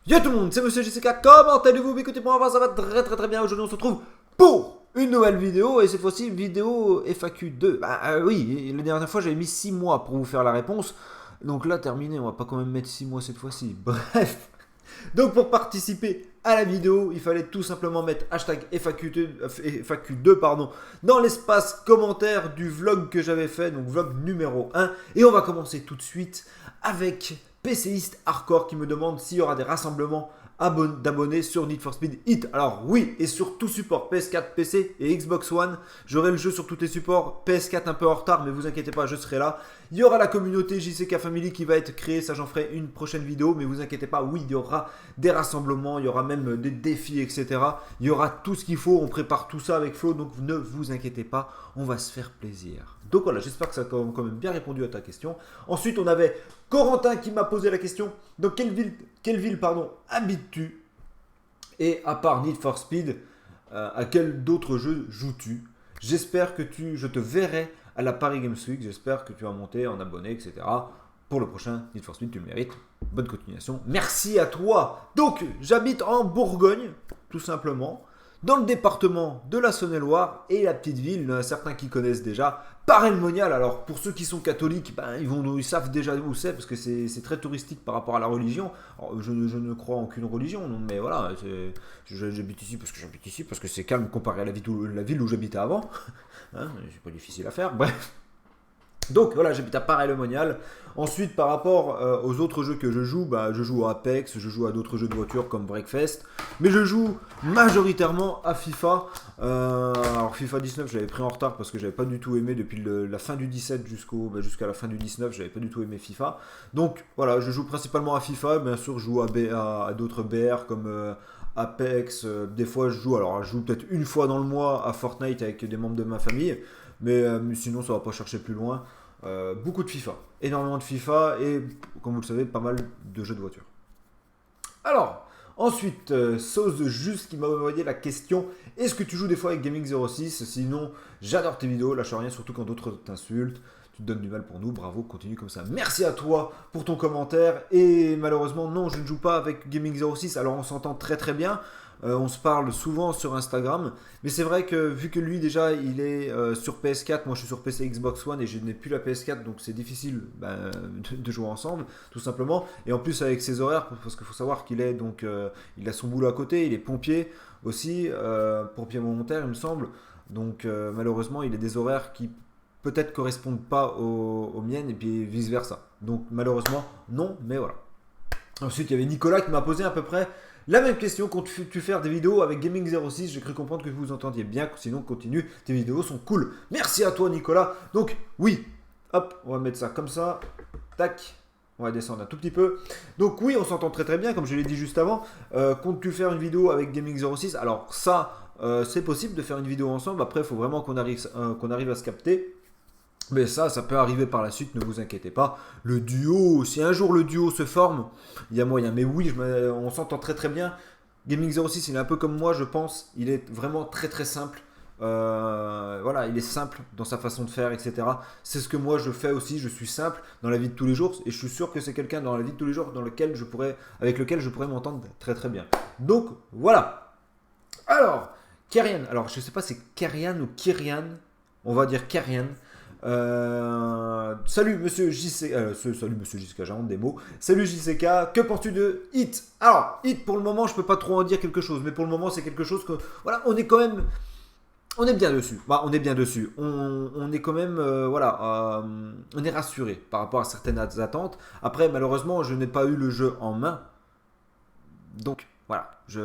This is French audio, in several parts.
Yo tout le monde, c'est Monsieur JCK, comment allez-vous? Écoutez, pour moi ça va très bien. Aujourd'hui on se retrouve pour une nouvelle vidéo et cette fois-ci vidéo FAQ2. Oui, la dernière fois j'avais mis 6 mois pour vous faire la réponse. Donc là terminé, on va pas quand même mettre 6 mois cette fois-ci. Bref. Donc pour participer à la vidéo, il fallait tout simplement mettre hashtag FAQ2 dans l'espace commentaire du vlog que j'avais fait, donc vlog numéro 1. Et on va commencer tout de suite avec PCiste Hardcore qui me demande s'il y aura des rassemblements d'abonnés sur Need for Speed Heat. Alors oui, et sur tout support, PS4, PC et Xbox One. J'aurai le jeu sur tous les supports, PS4 un peu en retard, mais vous inquiétez pas, je serai là. Il y aura la communauté JCK Family qui va être créée, ça j'en ferai une prochaine vidéo, mais vous inquiétez pas, oui, il y aura des rassemblements, il y aura même des défis, etc. Il y aura tout ce qu'il faut, on prépare tout ça avec Flo, donc ne vous inquiétez pas, on va se faire plaisir. Donc voilà, j'espère que ça a quand même bien répondu à ta question. Ensuite, on avait Corentin qui m'a posé la question, dans quelle ville habites-tu? Et à part Need for Speed, à quel d'autres jeux joues-tu? J'espère que je te verrai à la Paris Games Week. J'espère que tu vas monter en abonné, etc. Pour le prochain Need for Speed, tu le mérites. Bonne continuation. Merci à toi. Donc, j'habite en Bourgogne, tout simplement, dans le département de la Saône-et-Loire et la petite ville, il y en a certains qui connaissent déjà, Paray-le-Monial. Alors, pour ceux qui sont catholiques, ils savent déjà où c'est parce que c'est très touristique par rapport à la religion. Alors, je ne crois en aucune religion, non, mais voilà, j'habite ici parce que c'est calme comparé à la ville où j'habitais avant. Hein, c'est pas difficile à faire, bref. Donc voilà, j'habite à Paray-le-Monial. Ensuite, par rapport aux autres jeux que je joue à Apex, je joue à d'autres jeux de voiture comme Breakfast, mais je joue majoritairement à FIFA. Alors FIFA 19, je l'avais pris en retard parce que j'avais pas du tout aimé depuis la fin du 17 jusqu'à la fin du 19, j'avais pas du tout aimé FIFA. Donc voilà, je joue principalement à FIFA, bien sûr je joue à d'autres BR comme Apex, des fois je joue peut-être une fois dans le mois à Fortnite avec des membres de ma famille, mais sinon ça va pas chercher plus loin. Beaucoup de FIFA, énormément de FIFA et comme vous le savez pas mal de jeux de voiture. Alors ensuite Sauce Juste qui m'a envoyé la question: est-ce que tu joues des fois avec Gaming 06? Sinon j'adore tes vidéos, lâche rien, surtout quand d'autres t'insultent. Tu te donnes du mal pour nous, bravo, continue comme ça. Merci à toi pour ton commentaire. Et malheureusement, non, je ne joue pas avec Gaming 06. Alors on s'entend très bien. On se parle souvent sur Instagram. Mais c'est vrai que vu que lui déjà il est sur PS4, moi je suis sur PC Xbox One et je n'ai plus la PS4, donc c'est difficile de jouer ensemble, tout simplement. Et en plus avec ses horaires, parce qu'il faut savoir qu'il est donc il a son boulot à côté, il est pompier aussi, pompier volontaire il me semble. Donc malheureusement il a des horaires qui peut-être correspondent pas aux miennes et puis vice versa. Donc malheureusement non, mais voilà. Ensuite il y avait Nicolas qui m'a posé à peu près la même question: comptes-tu faire des vidéos avec Gaming 06? J'ai cru comprendre que vous entendiez bien, sinon continue, tes vidéos sont cool. Merci à toi Nicolas. Donc oui, hop, on va mettre ça comme ça, tac. On va descendre un tout petit peu. Donc oui, on s'entend très bien, comme je l'ai dit juste avant. Comptes-tu faire une vidéo avec Gaming 06? Alors ça, c'est possible de faire une vidéo ensemble. Après, il faut vraiment qu'on arrive à se capter. Mais ça peut arriver par la suite, ne vous inquiétez pas. Le duo, si un jour le duo se forme, il y a moyen. Mais oui, on s'entend très bien. Gaming 06, il est un peu comme moi, je pense. Il est vraiment très simple. Voilà, il est simple dans sa façon de faire, etc. C'est ce que moi je fais aussi. Je suis simple dans la vie de tous les jours. Et je suis sûr que c'est quelqu'un dans la vie de tous les jours avec lequel je pourrais m'entendre très bien. Donc voilà. Alors, Kerian. Alors, je sais pas si c'est Kerian ou Kyrian. On va dire Kerian. Salut monsieur JC, salut monsieur JCK, j'ai honte des mots. Salut JCK, que penses-tu de Hit? Alors, Hit pour le moment, je peux pas trop en dire quelque chose, mais pour le moment, c'est quelque chose que, voilà, on est quand même, on est bien dessus. On est bien dessus. On est quand même, on est rassuré par rapport à certaines attentes. Après, malheureusement, je n'ai pas eu le jeu en main, donc voilà, je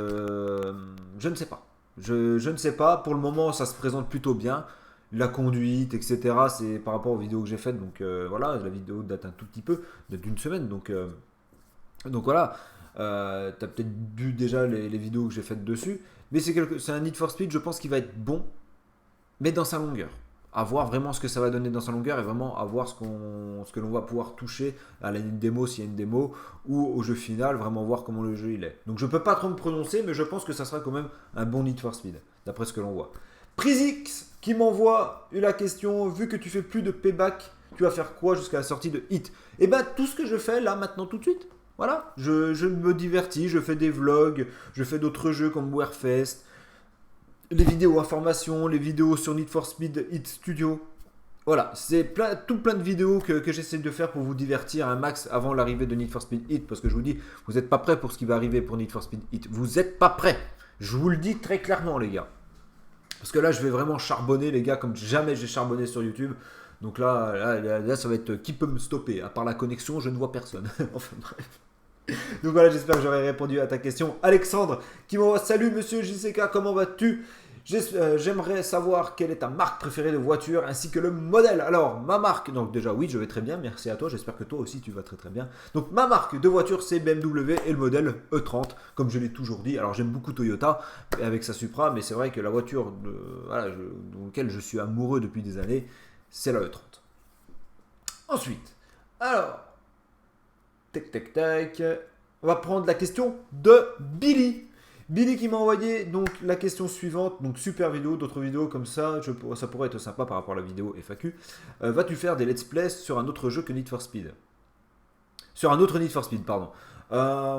ne sais pas. Je ne sais pas. Pour le moment, ça se présente plutôt bien. La conduite, etc. C'est par rapport aux vidéos que j'ai faites. Donc voilà, la vidéo date un tout petit peu, d'une semaine. Donc voilà, t'as peut-être vu déjà les vidéos que j'ai faites dessus. Mais c'est un Need for Speed, je pense qu'il va être bon, mais dans sa longueur. À voir vraiment ce que ça va donner dans sa longueur et vraiment à voir ce que l'on va pouvoir toucher à la démo s'il y a une démo ou au jeu final, vraiment voir comment le jeu il est. Donc je peux pas trop me prononcer, mais je pense que ça sera quand même un bon Need for Speed, d'après ce que l'on voit. Prisix qui m'envoie la question: vu que tu fais plus de payback, tu vas faire quoi jusqu'à la sortie de Hit? Et tout ce que je fais là maintenant tout de suite, Voilà, je me divertis, je fais des vlogs, je fais d'autres jeux comme Warfest, les vidéos informations, les vidéos sur Need for Speed Hit Studio. Voilà, c'est tout plein de vidéos que j'essaie de faire pour vous divertir un max avant l'arrivée de Need for Speed Hit. Parce que je vous dis, vous n'êtes pas prêts pour ce qui va arriver pour Need for Speed Hit. Vous n'êtes pas prêts. Je vous le dis très clairement, les gars. Parce que là, je vais vraiment charbonner, les gars, comme jamais j'ai charbonné sur YouTube. Donc là, ça va être qui peut me stopper. À part la connexion, je ne vois personne. Enfin bref. Donc voilà, j'espère que j'aurai répondu à ta question. Alexandre qui m'envoie salut monsieur JCK, comment vas-tu? J'aimerais savoir quelle est ta marque préférée de voiture ainsi que le modèle. Alors, ma marque, donc déjà oui, je vais très bien, merci à toi, j'espère que toi aussi tu vas très très bien. Donc ma marque de voiture c'est BMW et le modèle E30, comme je l'ai toujours dit. Alors j'aime beaucoup Toyota avec sa Supra, mais c'est vrai que la voiture dans laquelle je suis amoureux depuis des années, c'est la E30. Ensuite, alors, tac, on va prendre la question de Billy. Billy qui m'a envoyé donc la question suivante, donc super vidéo, d'autres vidéos comme ça, ça pourrait être sympa par rapport à la vidéo FAQ. Vas-tu faire des let's play sur un autre jeu que Need for Speed? Sur un autre Need for Speed, pardon.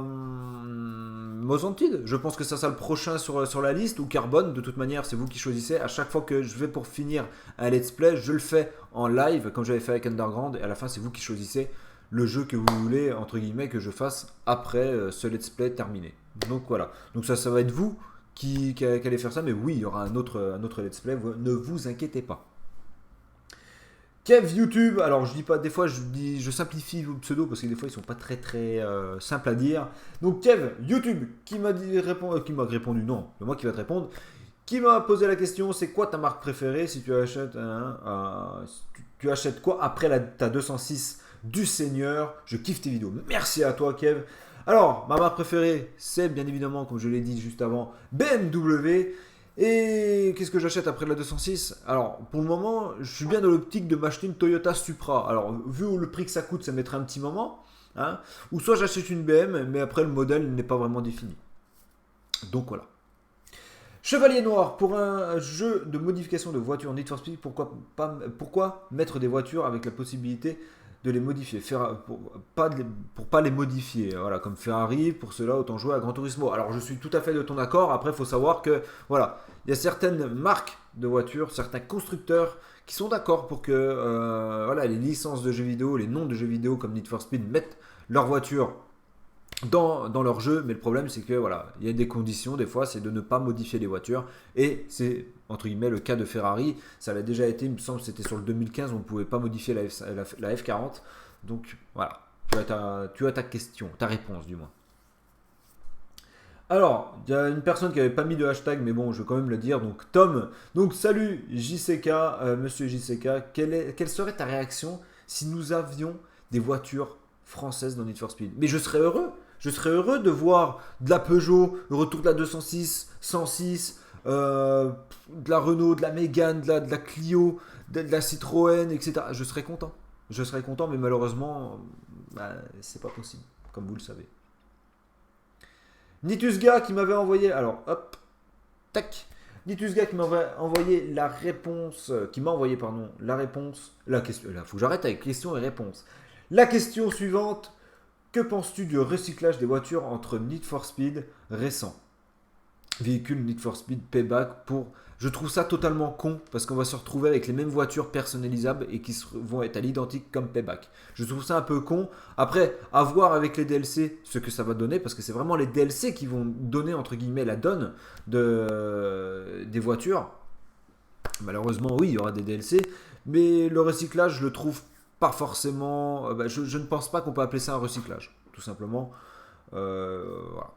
Most Wanted, je pense que ça sera le prochain sur la liste, ou Carbone, de toute manière c'est vous qui choisissez. À chaque fois que je vais pour finir un let's play, je le fais en live, comme j'avais fait avec Underground, et à la fin c'est vous qui choisissez le jeu que vous voulez, entre guillemets, que je fasse après ce let's play terminé. Donc voilà, donc ça va être vous qui allez faire ça, mais oui, il y aura un autre let's play, ne vous inquiétez pas. Kev YouTube, alors je dis pas, des fois je simplifie vos pseudos parce que des fois ils sont pas très simples à dire. Donc Kev YouTube qui m'a répondu, non, c'est moi qui va te répondre, qui m'a posé la question, c'est quoi ta marque préférée si tu achètes tu achètes quoi après ta 206 du Seigneur? Je kiffe tes vidéos. Merci à toi Kev. Alors, ma marque préférée, c'est bien évidemment, comme je l'ai dit juste avant, BMW. Et qu'est-ce que j'achète après la 206? Alors, pour le moment, je suis bien dans l'optique de m'acheter une Toyota Supra. Alors, vu le prix que ça coûte, ça mettrait un petit moment. Hein, ou soit j'achète une BM, mais après le modèle n'est pas vraiment défini. Donc voilà. Chevalier Noir, pour un jeu de modification de voitures Need for Speed, pourquoi mettre des voitures avec la possibilité de les modifier, pour pas les modifier, voilà, comme Ferrari, pour cela autant jouer à Gran Turismo. Alors je suis tout à fait de ton accord, après il faut savoir que voilà, il y a certaines marques de voitures, certains constructeurs qui sont d'accord pour que voilà, les licences de jeux vidéo, les noms de jeux vidéo comme Need for Speed mettent leur voiture dans leur jeu, mais le problème c'est que voilà, il y a des conditions, des fois c'est de ne pas modifier les voitures, et c'est entre guillemets le cas de Ferrari, ça l'a déjà été, il me semble que c'était sur le 2015, on ne pouvait pas modifier la F40, donc voilà, tu as ta question, ta réponse du moins. Alors, il y a une personne qui n'avait pas mis de hashtag, mais bon, je vais quand même le dire. Donc, Tom, donc salut JCK, monsieur JCK, quelle serait ta réaction si nous avions des voitures françaises dans Need for Speed? Mais je serais heureux. Je serais heureux de voir de la Peugeot, le retour de la 206, 106, de la Renault, de la Mégane, de la Clio, de la Citroën, etc. Je serais content. Je serais content, mais malheureusement, c'est pas possible, comme vous le savez. Nitusga qui m'avait envoyé, alors hop, tac, Nitusga qui m'avait envoyé la réponse, la question, là, faut que j'arrête avec question et réponse. La question suivante, que penses-tu du recyclage des voitures entre Need for Speed récent? Véhicule Need for Speed Payback pour... Je trouve ça totalement con parce qu'on va se retrouver avec les mêmes voitures personnalisables et qui vont être à l'identique comme Payback. Je trouve ça un peu con. Après, à voir avec les DLC ce que ça va donner parce que c'est vraiment les DLC qui vont donner entre guillemets la donne des voitures. Malheureusement, oui, il y aura des DLC, mais le recyclage, je le trouve pas forcément... je ne pense pas qu'on peut appeler ça un recyclage, tout simplement. Voilà.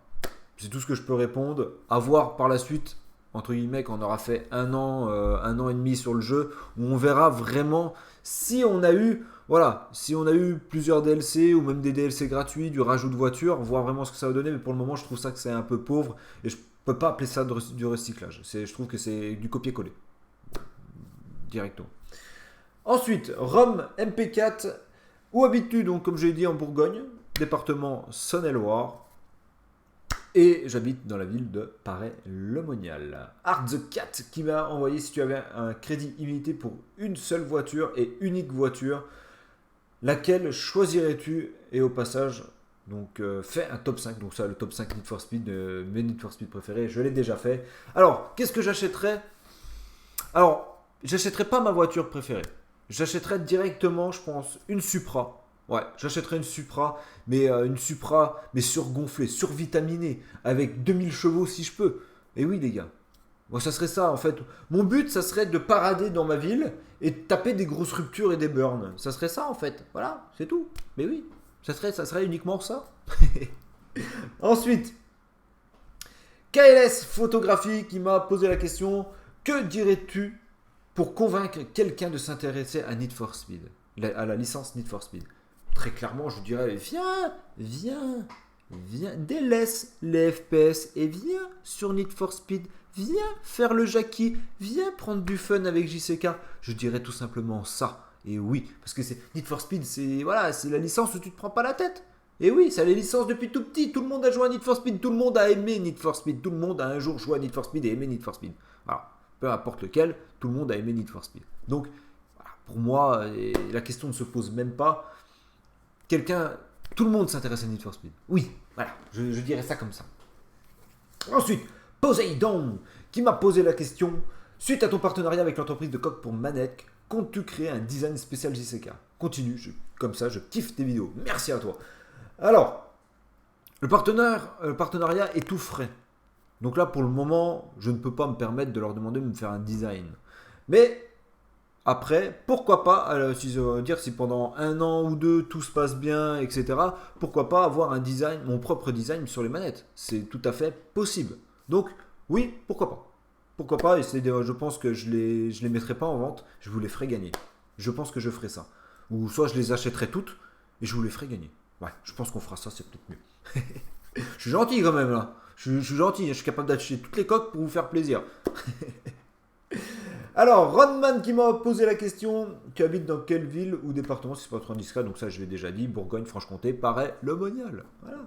C'est tout ce que je peux répondre. À voir par la suite, entre guillemets, quand on aura fait un an et demi sur le jeu, où on verra vraiment si on a eu, voilà, si on a eu plusieurs DLC ou même des DLC gratuits, du rajout de voitures, voir vraiment ce que ça va donner. Mais pour le moment, je trouve ça que c'est un peu pauvre et je peux pas appeler ça du recyclage. Je trouve que c'est du copier-coller directement. Ensuite, Rome MP4. Où habites-tu? Donc, comme je l'ai dit, en Bourgogne, département Saône-et-Loire. Et j'habite dans la ville de Paray-le-Monial. Art the Cat qui m'a envoyé si tu avais un crédit illimité pour une seule voiture et unique voiture, laquelle choisirais-tu? Et au passage, Donc fais un top 5, donc ça le top 5 Need for Speed, mes Need for Speed préférés, je l'ai déjà fait. Alors, qu'est-ce que j'achèterais? Alors, j'achèterais pas ma voiture préférée. J'achèterais directement, je pense, une Supra. Ouais, j'achèterais une Supra, mais surgonflée, survitaminée, avec 2000 chevaux si je peux. Et oui, les gars. Moi, ça serait ça, en fait. Mon but, ça serait de parader dans ma ville et de taper des grosses ruptures et des burns. Ça serait ça, en fait. Voilà, c'est tout. Mais oui, ça serait uniquement ça. Ensuite, KLS Photographie qui m'a posé la question: que dirais-tu pour convaincre quelqu'un de s'intéresser à Need for Speed, à la licence Need for Speed? Très clairement, je dirais: viens, délaisse les FPS et viens sur Need for Speed, viens faire le Jackie, viens prendre du fun avec JCK. Je dirais tout simplement ça. Et oui, parce que c'est Need for Speed, c'est voilà, c'est la licence où tu te prends pas la tête. Et oui, ça les licences depuis tout petit. Tout le monde a joué à Need for Speed, tout le monde a aimé Need for Speed, tout le monde a un jour joué à Need for Speed et aimé Need for Speed. Voilà, peu importe lequel, tout le monde a aimé Need for Speed. Donc, voilà, pour moi, la question ne se pose même pas. Tout le monde s'intéresse à Need for Speed. Oui, voilà, je dirais ça comme ça. Ensuite, Poseidon, qui m'a posé la question: suite à ton partenariat avec l'entreprise de coque pour manette, comptes-tu créer un design spécial JCK? Continue, comme ça, je kiffe tes vidéos. Merci à toi. Alors, le partenariat est tout frais. Donc là, pour le moment, je ne peux pas me permettre de leur demander de me faire un design. Mais après, pourquoi pas, si pendant un an ou deux tout se passe bien, etc., pourquoi pas avoir un design, mon propre design sur les manettes? C'est tout à fait possible. Donc, oui, pourquoi pas? Pourquoi pas? Et je pense que je les mettrai pas en vente, je vous les ferai gagner. Je pense que je ferai ça. Ou soit je les achèterai toutes et je vous les ferai gagner. Ouais, je pense qu'on fera ça, c'est peut-être mieux. Je suis gentil quand même là. Je suis gentil, je suis capable d'acheter toutes les coques pour vous faire plaisir. Alors, Ronman qui m'a posé la question: tu habites dans quelle ville ou département, si c'est pas trop indiscret? Donc ça, je l'ai déjà dit, Bourgogne-Franche-Comté, Le Monial. Voilà.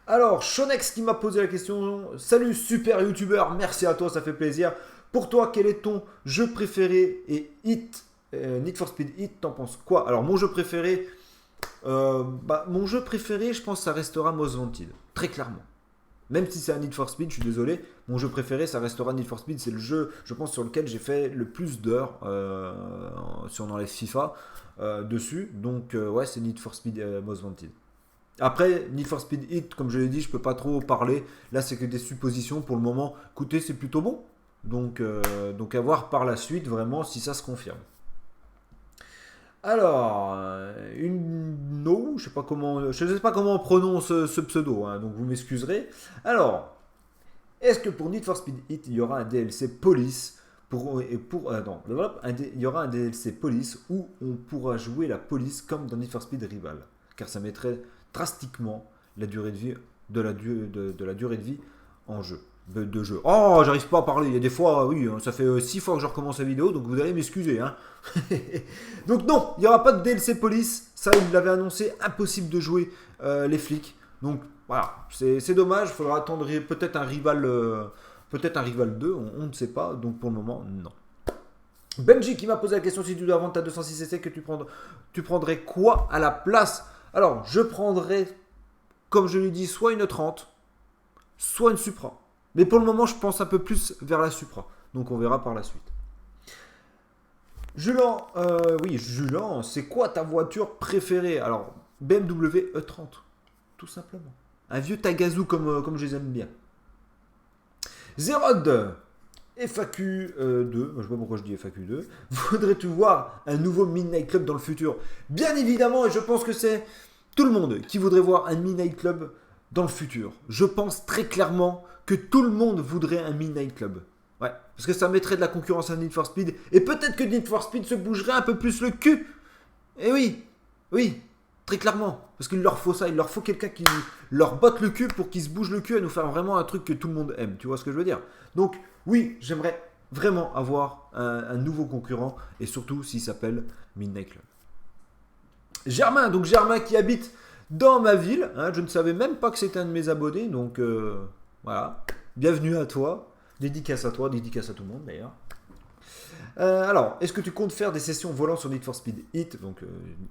Alors, Shonex qui m'a posé la question: salut super youtubeur, merci à toi, ça fait plaisir. Pour toi, quel est ton jeu préféré et Need for Speed Hit, t'en penses quoi? Alors, mon jeu préféré, je pense que ça restera Most Wanted, très clairement. Même si c'est un Need for Speed, je suis désolé, mon jeu préféré, ça restera Need for Speed. C'est le jeu, je pense, sur lequel j'ai fait le plus d'heures, si on enlève FIFA, dessus. Donc, ouais, c'est Need for Speed Most Wanted. Après, Need for Speed Hit, comme je l'ai dit, je peux pas trop parler. Là, c'est que des suppositions pour le moment. Écoutez, c'est plutôt bon. Donc à voir par la suite, vraiment, si ça se confirme. Alors, je sais pas comment on prononce ce pseudo, hein, donc vous m'excuserez. Alors, est-ce que pour Need for Speed Hit, il y aura un DLC Police il y aura un DLC Police où on pourra jouer la police comme dans Need for Speed Rival, car ça mettrait drastiquement la durée de vie de la durée de vie en jeu. De jeu. Oh, j'arrive pas à parler. Il y a des fois, oui, ça fait 6 fois que je recommence la vidéo, donc vous allez m'excuser. Hein. Donc non, il n'y aura pas de DLC police. Ça, il l'avait annoncé, impossible de jouer les flics. Donc voilà, c'est dommage. Il faudra attendre peut-être un rival 2, on ne sait pas. Donc pour le moment, non. Benji qui m'a posé la question: si tu dois vendre ta 206cc, que tu prendrais quoi à la place? Alors, je prendrais, comme je l'ai dit, soit une 30, soit une Supra. Mais pour le moment, je pense un peu plus vers la Supra. Donc on verra par la suite. Julan, c'est quoi ta voiture préférée? Alors, BMW E30, tout simplement. Un vieux Tagazu comme je les aime bien. Zerod, FAQ 2, je sais pas pourquoi je dis FAQ 2. Voudrais-tu voir un nouveau Midnight Club dans le futur? Bien évidemment, et je pense que c'est tout le monde qui voudrait voir un Midnight Club dans le futur. Je pense très clairement que tout le monde voudrait un Midnight Club. Ouais, parce que ça mettrait de la concurrence à Need for Speed. Et peut-être que Need for Speed se bougerait un peu plus le cul. Et oui, très clairement. Parce qu'il leur faut ça, il leur faut quelqu'un qui leur botte le cul pour qu'ils se bougent le cul à nous faire vraiment un truc que tout le monde aime. Tu vois ce que je veux dire? Donc oui, j'aimerais vraiment avoir un nouveau concurrent. Et surtout s'il s'appelle Midnight Club. Germain qui habite dans ma ville. Hein, je ne savais même pas que c'était un de mes abonnés. Donc voilà, bienvenue à toi. Dédicace à toi, dédicace à tout le monde d'ailleurs. Alors, est-ce que tu comptes faire des sessions volant sur Need for Speed Hit, donc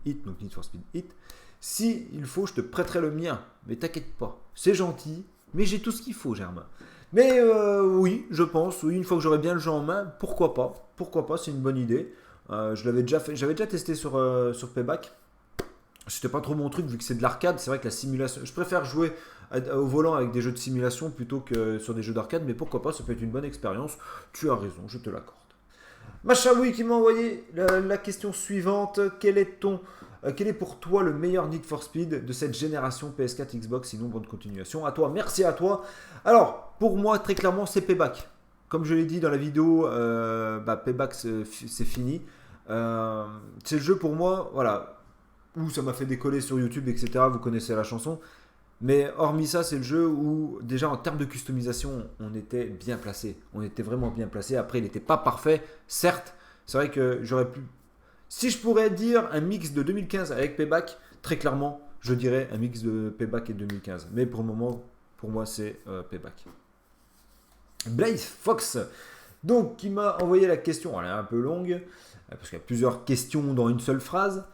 Need for Speed Hit? Si il faut, je te prêterai le mien. Mais t'inquiète pas, c'est gentil, mais j'ai tout ce qu'il faut, Germain. Mais oui, je pense, oui, une fois que j'aurai bien le jeu en main, pourquoi pas. Pourquoi pas, c'est une bonne idée. Je l'avais déjà fait, j'avais déjà testé sur Payback. C'était pas trop mon truc vu que c'est de l'arcade. C'est vrai que la simulation, je préfère jouer au volant avec des jeux de simulation plutôt que sur des jeux d'arcade. Mais pourquoi pas, ça peut être une bonne expérience. Tu as raison, je te l'accorde. Machaoui qui m'a envoyé la question suivante. Quel est pour toi le meilleur Need for Speed de cette génération PS4 Xbox? Sinon, bonne continuation. À toi, merci à toi. Alors, pour moi, très clairement, c'est Payback. Comme je l'ai dit dans la vidéo, Payback, c'est fini. C'est le jeu pour moi, voilà, où ça m'a fait décoller sur YouTube, etc. Vous connaissez la chanson. Mais hormis ça, c'est le jeu où, déjà en termes de customisation, on était bien placé. On était vraiment bien placé. Après, il n'était pas parfait, certes. C'est vrai que j'aurais pu. Si je pourrais dire un mix de 2015 avec Payback, très clairement, je dirais un mix de Payback et 2015. Mais pour le moment, pour moi, c'est Payback. Blaze Fox, donc, qui m'a envoyé la question. Elle est un peu longue, parce qu'il y a plusieurs questions dans une seule phrase.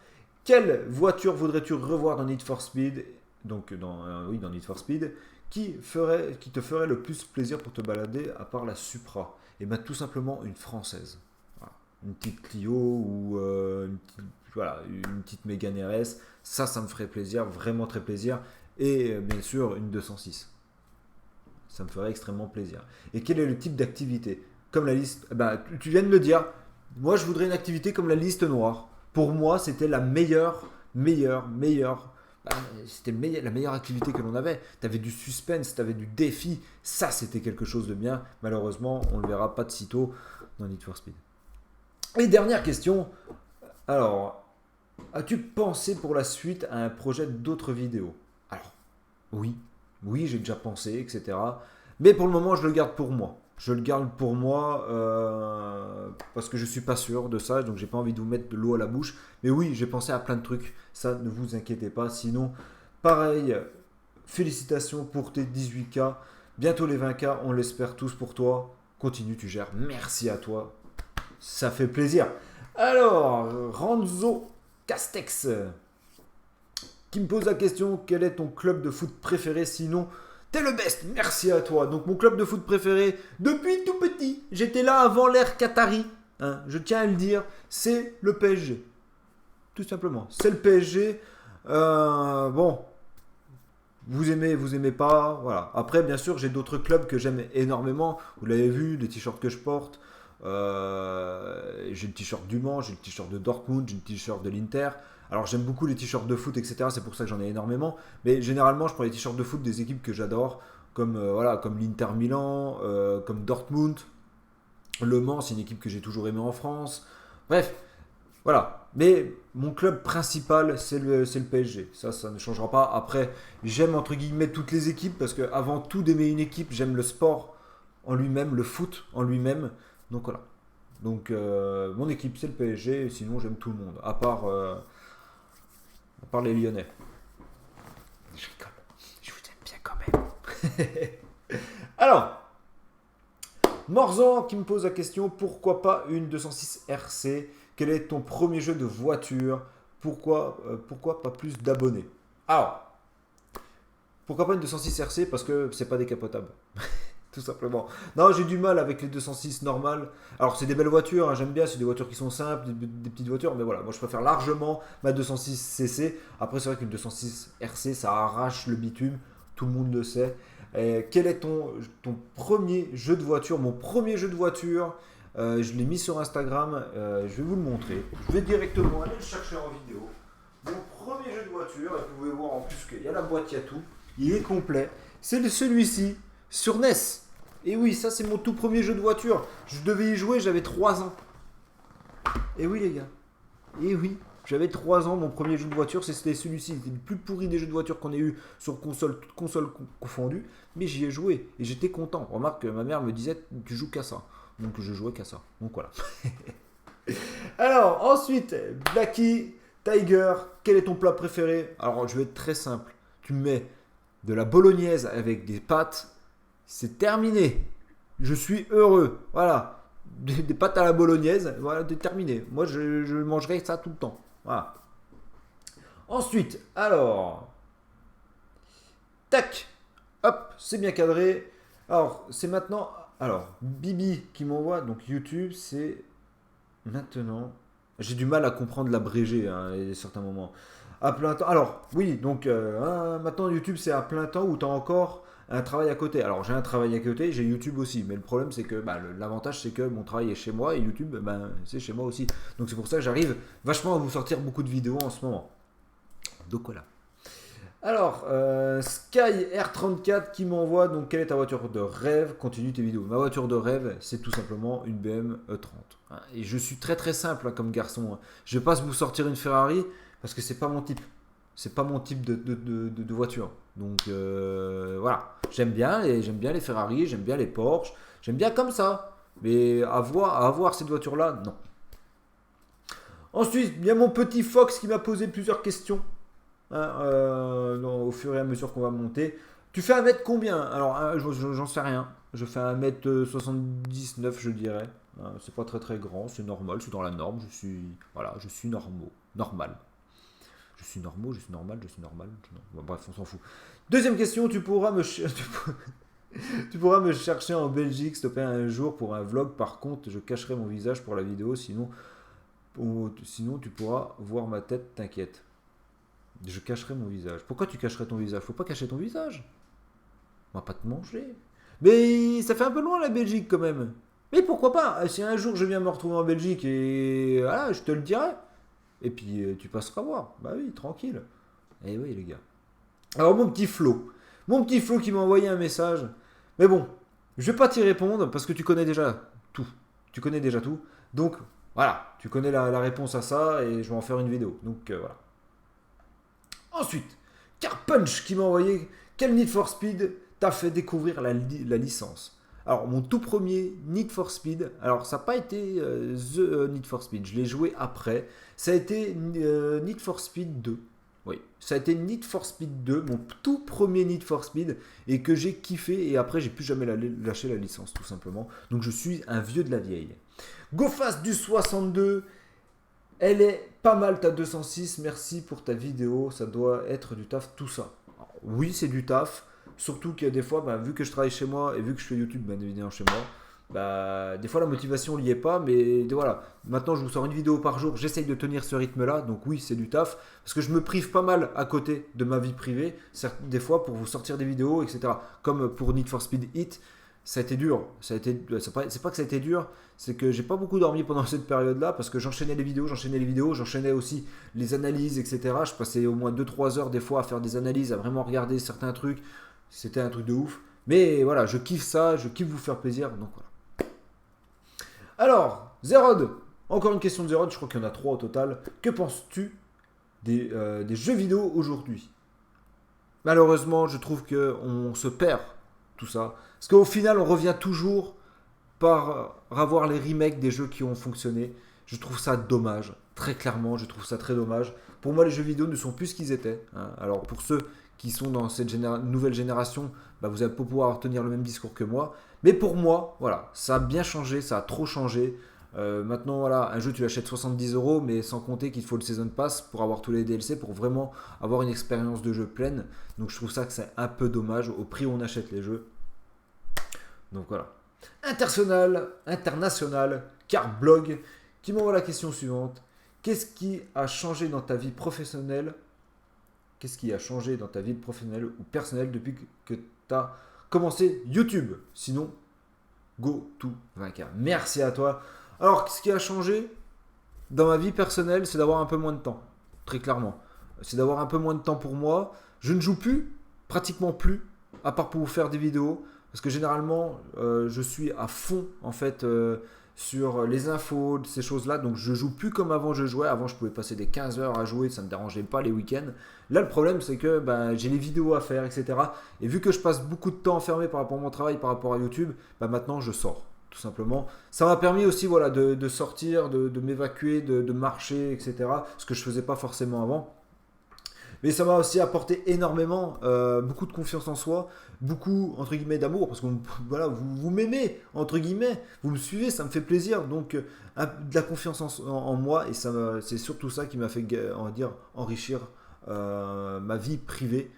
Quelle voiture voudrais-tu revoir dans Need for Speed? Donc, dans Need for Speed, qui te ferait le plus plaisir pour te balader à part la Supra? Et bien, tout simplement une française. Voilà. Une petite Clio ou une petite Mégane RS. Ça me ferait plaisir, vraiment très plaisir. Et bien sûr, une 206. Ça me ferait extrêmement plaisir. Et quel est le type d'activité? Comme la liste, tu viens de le dire. Moi, je voudrais une activité comme la liste noire. Pour moi, c'était la meilleure. C'était la meilleure activité que l'on avait. Tu avais du suspense, tu avais du défi. Ça, c'était quelque chose de bien. Malheureusement, on ne le verra pas de sitôt dans Need for Speed. Et dernière question. Alors, as-tu pensé pour la suite à un projet d'autres vidéos? Alors, oui, j'ai déjà pensé, etc. Mais pour le moment, je le garde pour moi. Je le garde pour moi parce que je suis pas sûr de ça, donc j'ai pas envie de vous mettre de l'eau à la bouche. Mais oui, j'ai pensé à plein de trucs, ça ne vous inquiétez pas. Sinon, pareil, félicitations pour tes 18K. Bientôt les 20K, on l'espère tous pour toi. Continue, tu gères. Merci à toi. Ça fait plaisir. Alors, Ranzo Castex qui me pose la question, quel est ton club de foot préféré? Sinon, t'es le best, merci à toi. Donc mon club de foot préféré, depuis tout petit, j'étais là avant l'ère Qatari, hein, je tiens à le dire, c'est le PSG. Tout simplement, c'est le PSG. Bon, vous aimez pas, voilà. Après, bien sûr, j'ai d'autres clubs que j'aime énormément. Vous l'avez vu, les t-shirts que je porte. J'ai le t-shirt du Mans, j'ai le t-shirt de Dortmund, j'ai le t-shirt de l'Inter. Alors j'aime beaucoup les t-shirts de foot, etc. C'est pour ça que j'en ai énormément. Mais généralement, je prends les t-shirts de foot des équipes que j'adore, comme l'Inter Milan, comme Dortmund. Le Mans, c'est une équipe que j'ai toujours aimée en France. Bref, voilà. Mais mon club principal, c'est le PSG. Ça ne changera pas. Après, j'aime entre guillemets toutes les équipes parce que avant tout d'aimer une équipe, j'aime le sport en lui-même, le foot en lui-même. Donc voilà. Donc mon équipe, c'est le PSG. Sinon, j'aime tout le monde. À part les Lyonnais. Je rigole. Je vous aime bien quand même. Alors, Morzan qui me pose la question, pourquoi pas une 206 RC? Quel est ton premier jeu de voiture? Pourquoi pas plus d'abonnés? Alors, pourquoi pas une 206 RC? Parce que c'est pas décapotable. Tout simplement. Non, j'ai du mal avec les 206 normales. Alors, c'est des belles voitures, hein, j'aime bien, c'est des voitures qui sont simples, des petites voitures, mais voilà, moi je préfère largement ma 206 CC. Après, c'est vrai qu'une 206 RC, ça arrache le bitume, tout le monde le sait. Quel est ton premier jeu de voiture? Mon premier jeu de voiture, je l'ai mis sur Instagram, je vais vous le montrer. Je vais directement aller le chercher en vidéo. Mon premier jeu de voiture, et vous pouvez voir en plus qu'il y a la boîte, il y a tout, il est complet. C'est celui-ci, sur NES. Et oui, ça c'est mon tout premier jeu de voiture. Je devais y jouer, j'avais 3 ans. Et oui les gars. Et oui, j'avais 3 ans, mon premier jeu de voiture, c'était celui-ci. C'était le plus pourri des jeux de voiture qu'on ait eu sur console, toutes consoles confondues. Mais j'y ai joué et j'étais content. Remarque que ma mère me disait, tu joues qu'à ça. Donc je jouais qu'à ça. Donc voilà. Alors ensuite, Blacky, Tiger, quel est ton plat préféré? Alors je vais être très simple. Tu mets de la bolognaise avec des pâtes. C'est terminé. Je suis heureux. Voilà. Des pâtes à la bolognaise. Voilà, c'est terminé. Moi, je mangerai ça tout le temps. Voilà. Ensuite, alors, tac, hop, c'est bien cadré. Alors, c'est maintenant, alors, Bibi qui m'envoie, donc YouTube, c'est maintenant, j'ai du mal à comprendre l'abrégé hein, à certains moments. À plein temps, alors, oui, donc, maintenant YouTube, c'est à plein temps où tu as encore un travail à côté. Alors, j'ai un travail à côté, j'ai YouTube aussi, mais le problème, c'est que bah, l'avantage, c'est que mon travail est chez moi et YouTube, ben, c'est chez moi aussi. Donc, c'est pour ça que j'arrive vachement à vous sortir beaucoup de vidéos en ce moment. Donc, voilà. Alors, Sky R34 qui m'envoie, donc quelle est ta voiture de rêve? Continue tes vidéos. Ma voiture de rêve, c'est tout simplement une BM E30. Hein. Et je suis très très simple hein, comme garçon. Hein. Je vais pas vous sortir une Ferrari parce que c'est pas mon type. C'est pas mon type de voiture. Donc voilà, j'aime bien les Ferrari, j'aime bien les Porsche, j'aime bien comme ça. Mais avoir cette voiture-là, non. Ensuite, il y a mon petit Fox qui m'a posé plusieurs questions. Hein, au fur et à mesure qu'on va monter. Tu fais 1 mètre combien? Alors, j'en sais rien. Je fais 1 m 79, je dirais. C'est pas très très grand, c'est normal, je suis dans la norme. Voilà, je suis normal. Je suis normal, je suis normal, je suis normal. Bon, bref, on s'en fout. Deuxième question, tu pourras tu pourras me chercher en Belgique, s'il te plaît, un jour pour un vlog. Par contre, je cacherai mon visage pour la vidéo, sinon tu pourras voir ma tête, t'inquiète. Je cacherai mon visage. Pourquoi tu cacherais ton visage? Faut pas cacher ton visage. On va pas te manger. Mais ça fait un peu loin la Belgique quand même. Mais pourquoi pas? Si un jour je viens me retrouver en Belgique et voilà, je te le dirai. Et puis tu passeras voir. Bah oui, tranquille. Eh oui les gars. Alors mon petit Flo. Mon petit Flo qui m'a envoyé un message. Mais bon, je vais pas t'y répondre parce que tu connais déjà tout. Tu connais déjà tout. Donc voilà, tu connais la réponse à ça et je vais en faire une vidéo. Donc voilà. Ensuite, Carpunch qui m'a envoyé quel Need for Speed t'a fait découvrir la licence. Alors, mon tout premier Need for Speed, alors ça n'a pas été The Need for Speed, je l'ai joué après. Ça a été Need for Speed 2. Oui, ça a été Need for Speed 2, mon tout premier Need for Speed, et que j'ai kiffé, et après j'ai plus jamais lâché la licence, tout simplement. Donc je suis un vieux de la vieille. GoFast du 62, elle est pas mal ta 206, merci pour ta vidéo, ça doit être du taf tout ça. Alors, oui, c'est du taf, surtout qu'il y a des fois, bah, vu que je travaille chez moi et vu que je fais YouTube bien évidemment chez moi, bah, des fois la motivation n'y est pas, mais voilà, maintenant je vous sors une vidéo par jour, j'essaye de tenir ce rythme-là, donc oui, c'est du taf, parce que je me prive pas mal à côté de ma vie privée, certes, des fois pour vous sortir des vidéos, etc. Comme pour Need for Speed Hit, ça a été dur. C'est pas que ça a été dur, c'est que j'ai pas beaucoup dormi pendant cette période-là parce que j'enchaînais les vidéos, j'enchaînais aussi les analyses, etc. Je passais au moins 2-3 heures des fois à faire des analyses, à vraiment regarder certains trucs. C'était un truc de ouf. Mais voilà, je kiffe ça, je kiffe vous faire plaisir. Donc voilà. Alors, Zerod, encore une question de Zerod, je crois qu'il y en a 3 au total. Que penses-tu des jeux vidéo aujourd'hui? Malheureusement, je trouve qu'on se perd tout ça. Parce qu'au final, on revient toujours par avoir les remakes des jeux qui ont fonctionné. Je trouve ça dommage. Très clairement, je trouve ça très dommage. Pour moi, les jeux vidéo ne sont plus ce qu'ils étaient. Hein. Alors, pour ceux qui sont dans cette nouvelle génération, bah, vous allez pas pouvoir tenir le même discours que moi. Mais pour moi, voilà, ça a bien changé, ça a trop changé. Maintenant, voilà, un jeu, tu l'achètes 70 €, mais sans compter qu'il faut le Season Pass pour avoir tous les DLC, pour vraiment avoir une expérience de jeu pleine. Donc, je trouve ça que c'est un peu dommage au prix où on achète les jeux. Donc, voilà. International, car blog, qui m'envoie la question suivante. Qu'est-ce qui a changé dans ta vie professionnelle? Qu'est-ce qui a changé dans ta vie professionnelle ou personnelle depuis que tu as commencé YouTube? Sinon, go to 20K. Merci à toi. Alors, ce qui a changé dans ma vie personnelle, c'est d'avoir un peu moins de temps. Très clairement. C'est d'avoir un peu moins de temps pour moi. Je ne joue plus, pratiquement plus, à part pour vous faire des vidéos. Parce que généralement, je suis à fond, en fait, sur les infos, ces choses-là. Donc, je joue plus comme avant je jouais. Avant, je pouvais passer des 15 heures à jouer. Ça ne me dérangeait pas les week-ends. Là, le problème, c'est que j'ai les vidéos à faire, etc. Et vu que je passe beaucoup de temps enfermé par rapport à mon travail, par rapport à YouTube, maintenant, je sors. Tout simplement. Ça m'a permis aussi voilà, de sortir, de m'évacuer, de marcher, etc. Ce que je ne faisais pas forcément avant. Mais ça m'a aussi apporté énormément, beaucoup de confiance en soi, beaucoup, entre guillemets, d'amour, parce que voilà, vous m'aimez, entre guillemets, vous me suivez, ça me fait plaisir, donc de la confiance en moi, et c'est surtout ça qui m'a fait, on va dire, enrichir ma vie privée.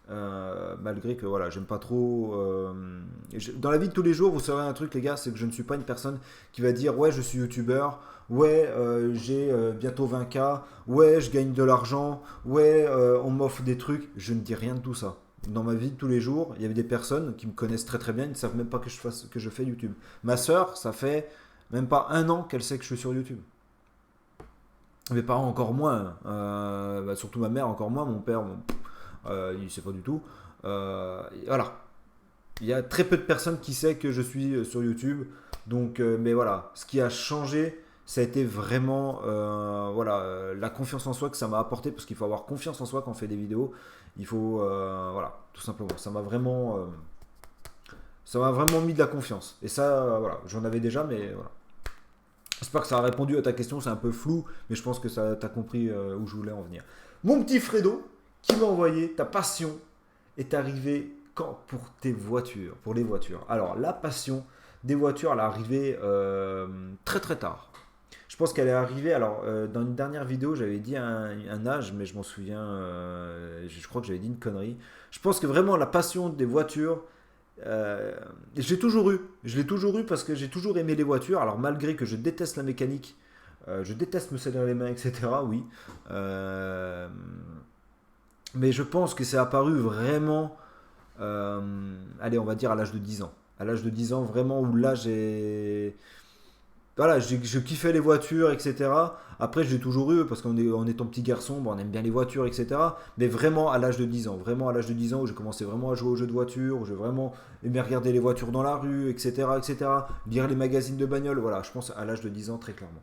Malgré que voilà, j'aime pas trop. Dans la vie de tous les jours, vous savez un truc, les gars, c'est que je ne suis pas une personne qui va dire ouais, je suis youtubeur, ouais, j'ai bientôt 20K, ouais, je gagne de l'argent, ouais, on m'offre des trucs. Je ne dis rien de tout ça. Dans ma vie de tous les jours, il y avait des personnes qui me connaissent très très bien, ils ne savent même pas que je fais YouTube. Ma soeur, ça fait même pas un an qu'elle sait que je suis sur YouTube. Mes parents encore moins, surtout ma mère encore moins, mon père, bon, il ne sait pas du tout. Voilà. Il y a très peu de personnes qui savent que je suis sur YouTube. Donc, mais voilà, ce qui a changé, ça a été vraiment voilà, la confiance en soi que ça m'a apporté. Parce qu'il faut avoir confiance en soi quand on fait des vidéos. Il faut, voilà, tout simplement. Ça m'a vraiment mis de la confiance. Et ça, voilà, j'en avais déjà, mais voilà. J'espère que ça a répondu à ta question. C'est un peu flou, mais je pense que ça t'as compris où je voulais en venir. Mon petit Fredo, qui m'a envoyé ta passion est arrivée quand pour tes voitures, pour les voitures. Alors la passion des voitures, elle est arrivée très très tard. Je pense qu'elle est arrivée, alors dans une dernière vidéo j'avais dit un âge, mais je m'en souviens, je crois que j'avais dit une connerie. Je pense que vraiment la passion des voitures, je l'ai toujours eu parce que j'ai toujours aimé les voitures. Alors malgré que je déteste la mécanique, je déteste me salir les mains, etc. Oui. Mais je pense que c'est apparu vraiment, allez, on va dire à l'âge de 10 ans. À l'âge de 10 ans, vraiment, où là, voilà, je kiffais les voitures, etc. Après, j'ai toujours eu, parce en étant petit garçon, bon, on aime bien les voitures, etc. Mais vraiment à l'âge de 10 ans. Vraiment à l'âge de 10 ans, où j'ai commencé vraiment à jouer aux jeux de voitures, où j'ai vraiment aimé regarder les voitures dans la rue, etc., etc. Lire les magazines de bagnole. Voilà, je pense à l'âge de 10 ans, très clairement.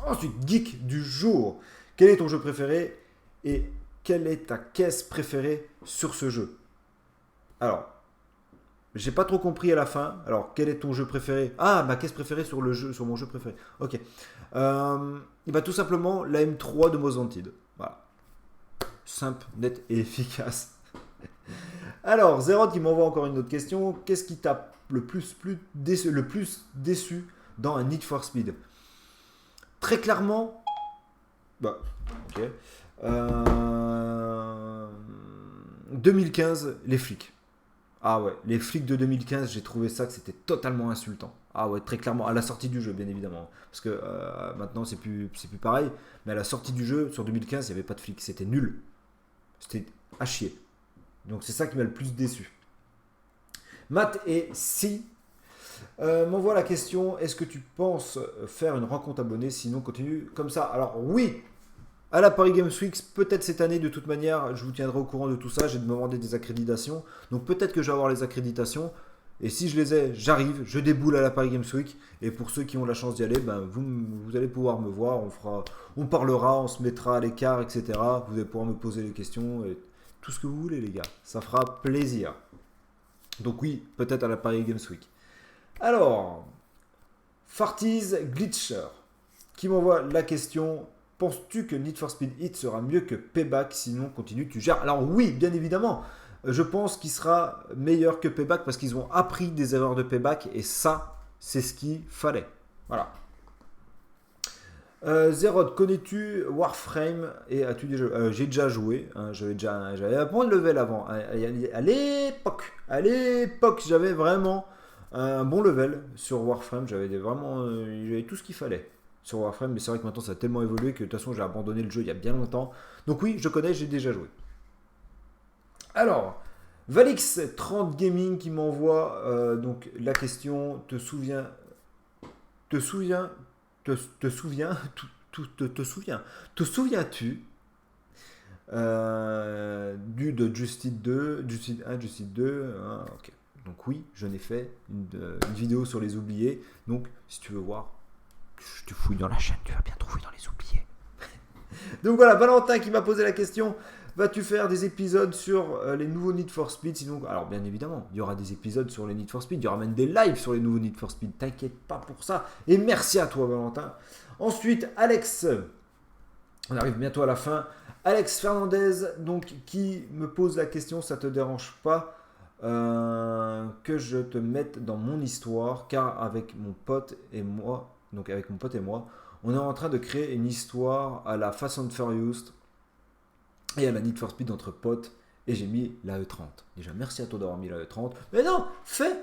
Ensuite, geek du jour. Quel est ton jeu préféré et quelle est ta caisse préférée sur ce jeu? Alors, j'ai pas trop compris à la fin. Alors, quel est ton jeu préféré? Ah, ma caisse préférée sur le jeu, sur mon jeu préféré. Ok. Il va tout simplement la M3 de Most Wanted. Voilà. Simple, net et efficace. Alors, Zerod qui m'envoie encore une autre question. Qu'est-ce qui t'a le plus déçu dans un Need for Speed? Très clairement, bah, ok. 2015, les flics. Ah ouais, les flics de 2015, j'ai trouvé ça que c'était totalement insultant. Ah ouais, très clairement, à la sortie du jeu, bien évidemment. Parce que maintenant, c'est plus pareil. Mais à la sortie du jeu, sur 2015, il n'y avait pas de flics. C'était nul. C'était à chier. Donc c'est ça qui m'a le plus déçu. Matt et Si m'envoie la question, est-ce que tu penses faire une rencontre abonnée? Sinon, continue comme ça. Alors oui, à la Paris Games Week, peut-être cette année, de toute manière, je vous tiendrai au courant de tout ça. J'ai demandé des accréditations. Donc peut-être que je vais avoir les accréditations. Et si je les ai, j'arrive, je déboule à la Paris Games Week. Et pour ceux qui ont la chance d'y aller, ben, vous allez pouvoir me voir. On parlera, on se mettra à l'écart, etc. Vous allez pouvoir me poser les questions. Et tout ce que vous voulez, les gars. Ça fera plaisir. Donc oui, peut-être à la Paris Games Week. Alors, Fartiz Glitcher qui m'envoie la question. Penses-tu que Need for Speed Heat sera mieux que Payback? Sinon, continue, tu gères. Alors oui, bien évidemment. Je pense qu'il sera meilleur que Payback parce qu'ils ont appris des erreurs de Payback et ça, c'est ce qu'il fallait. Voilà. Zerod, connais-tu Warframe et as-tu déjà j'ai déjà joué. Hein, j'avais un bon level avant. À l'époque, j'avais vraiment un bon level sur Warframe. J'avais tout ce qu'il fallait sur Warframe, mais c'est vrai que maintenant ça a tellement évolué que de toute façon j'ai abandonné le jeu il y a bien longtemps. Donc oui, je connais, j'ai déjà joué. Alors, Valix 30 Gaming qui m'envoie donc la question, te souviens, te souviens, te souviens, te souviens-tu de Justice 2, Justice 1, Justice 2, hein, ok. Donc oui, je n'ai fait une vidéo sur les oubliés. Donc si tu veux voir, je te fouille dans la chaîne, tu vas bien trouver dans les oubliés. Donc voilà, Valentin qui m'a posé la question. Vas-tu faire des épisodes sur les nouveaux Need for Speed? Sinon, alors bien évidemment, il y aura des épisodes sur les Need for Speed. Il y aura même des lives sur les nouveaux Need for Speed. T'inquiète pas pour ça. Et merci à toi, Valentin. Ensuite, Alex. On arrive bientôt à la fin. Alex Fernandez, donc, qui me pose la question. Ça te dérange pas que je te mette dans mon histoire? Car avec mon pote et moi, on est en train de créer une histoire à la Fast and Furious. Et elle a Need for Speed entre potes. Et j'ai mis la E30. Déjà, merci à toi d'avoir mis la E30. Mais non, fais,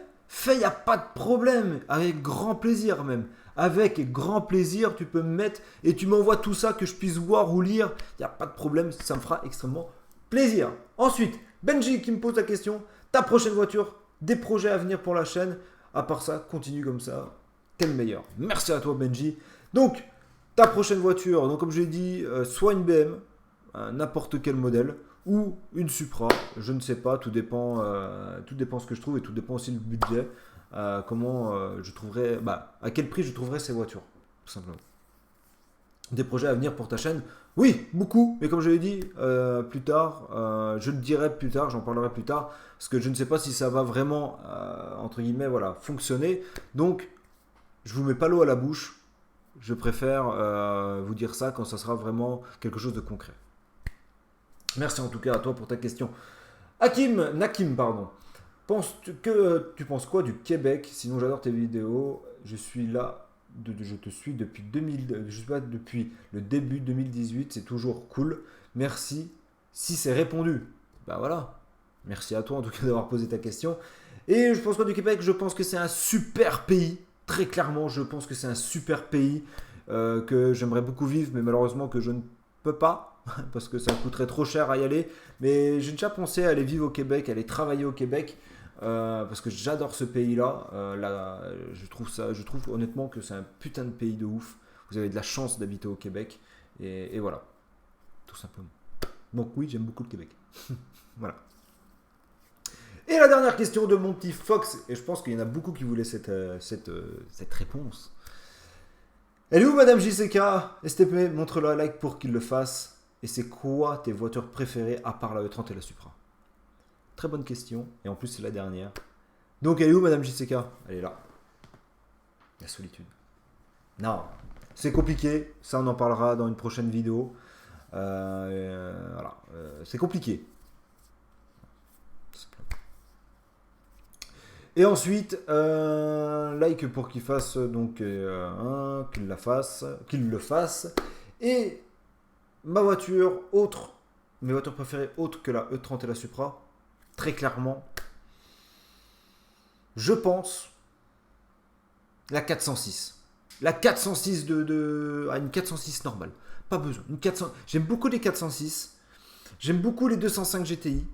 il n'y a pas de problème. Avec grand plaisir même. Avec grand plaisir, tu peux me mettre et tu m'envoies tout ça que je puisse voir ou lire. Il n'y a pas de problème, ça me fera extrêmement plaisir. Ensuite, Benji qui me pose la question. Ta prochaine voiture, des projets à venir pour la chaîne. À part ça, continue comme ça. T'es le meilleur. Merci à toi Benji. Donc, ta prochaine voiture, donc comme je l'ai dit, soit une BM, n'importe quel modèle, ou une Supra, je ne sais pas, tout dépend ce que je trouve et tout dépend aussi du budget, comment je trouverai, à quel prix je trouverai ces voitures, tout simplement. Des projets à venir pour ta chaîne? Oui, beaucoup, mais comme je l'ai dit plus tard, je le dirai plus tard, j'en parlerai plus tard, parce que je ne sais pas si ça va vraiment, entre guillemets, voilà, fonctionner, donc je vous mets pas l'eau à la bouche, je préfère vous dire ça quand ça sera vraiment quelque chose de concret. Merci en tout cas à toi pour ta question. Nakim, pardon. Tu penses quoi du Québec? Sinon j'adore tes vidéos. Je suis là, je te suis depuis depuis le début 2018. C'est toujours cool. Merci. Si c'est répondu, voilà. Merci à toi en tout cas d'avoir posé ta question. Et je pense quoi du Québec? Je pense que c'est un super pays. Très clairement, je pense que c'est un super pays que j'aimerais beaucoup vivre, mais malheureusement que je ne peux pas. Parce que ça coûterait trop cher à y aller. Mais j'ai déjà pensé à aller vivre au Québec, à aller travailler au Québec. Parce que j'adore ce pays-là. Je trouve honnêtement que c'est un putain de pays de ouf. Vous avez de la chance d'habiter au Québec. Et voilà. Tout simplement. Donc oui, j'aime beaucoup le Québec. Voilà. Et la dernière question de mon petit Fox. Et je pense qu'il y en a beaucoup qui voulaient cette réponse. Elle est où Madame JCK? STP, montre-le un like pour qu'il le fasse. Et c'est quoi tes voitures préférées à part la E30 et la Supra? Très bonne question. Et en plus, c'est la dernière. Donc, elle est où, Madame JCK? Elle est là. La solitude. Non, c'est compliqué. Ça, on en parlera dans une prochaine vidéo. Voilà. C'est compliqué. Et ensuite, like pour qu'il fasse donc qu'il le fasse. Et ma voiture mes voitures préférées autres que la E30 et la Supra, très clairement, je pense la 406. La 406 une 406 normale. Pas besoin. J'aime beaucoup les 406. J'aime beaucoup les 205 GTI.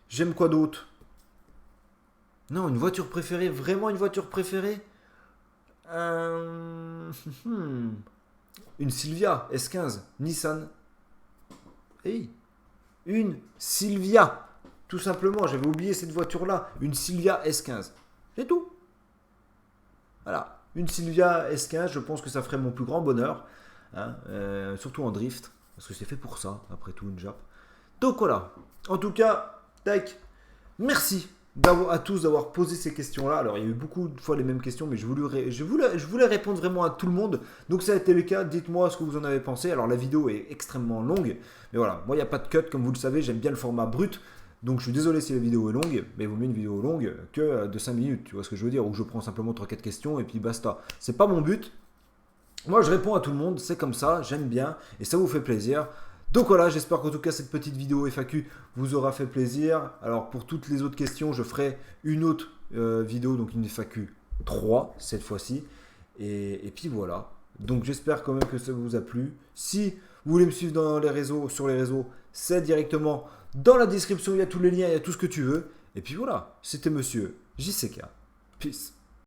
J'aime quoi d'autre? Non, une voiture préférée, vraiment une voiture préférée. Une Silvia S15, Nissan. Hey, une Silvia. Tout simplement, j'avais oublié cette voiture-là. Une Silvia S15. C'est tout. Voilà. Une Silvia S15, je pense que ça ferait mon plus grand bonheur. Hein, surtout en drift. Parce que c'est fait pour ça, après tout, une Jap. Donc voilà. En tout cas, tac. Merci à tous d'avoir posé ces questions-là. Alors, il y a eu beaucoup de fois les mêmes questions, mais je voulais répondre vraiment à tout le monde. Donc, ça a été le cas. Dites-moi ce que vous en avez pensé. Alors, la vidéo est extrêmement longue. Mais voilà, moi, il n'y a pas de cut. Comme vous le savez, j'aime bien le format brut. Donc, je suis désolé si la vidéo est longue. Mais il vaut mieux une vidéo longue que de 5 minutes. Tu vois ce que je veux dire? Où je prends simplement 3-4 questions et puis basta. C'est pas mon but. Moi, je réponds à tout le monde. C'est comme ça. J'aime bien. Et ça vous fait plaisir. Donc voilà, j'espère qu'en tout cas cette petite vidéo FAQ vous aura fait plaisir. Alors pour toutes les autres questions, je ferai une autre vidéo, donc une FAQ 3 cette fois-ci. Et puis voilà. Donc j'espère quand même que ça vous a plu. Si vous voulez me suivre sur les réseaux, c'est directement dans la description, il y a tous les liens, il y a tout ce que tu veux. Et puis voilà, c'était Monsieur JCK. Peace.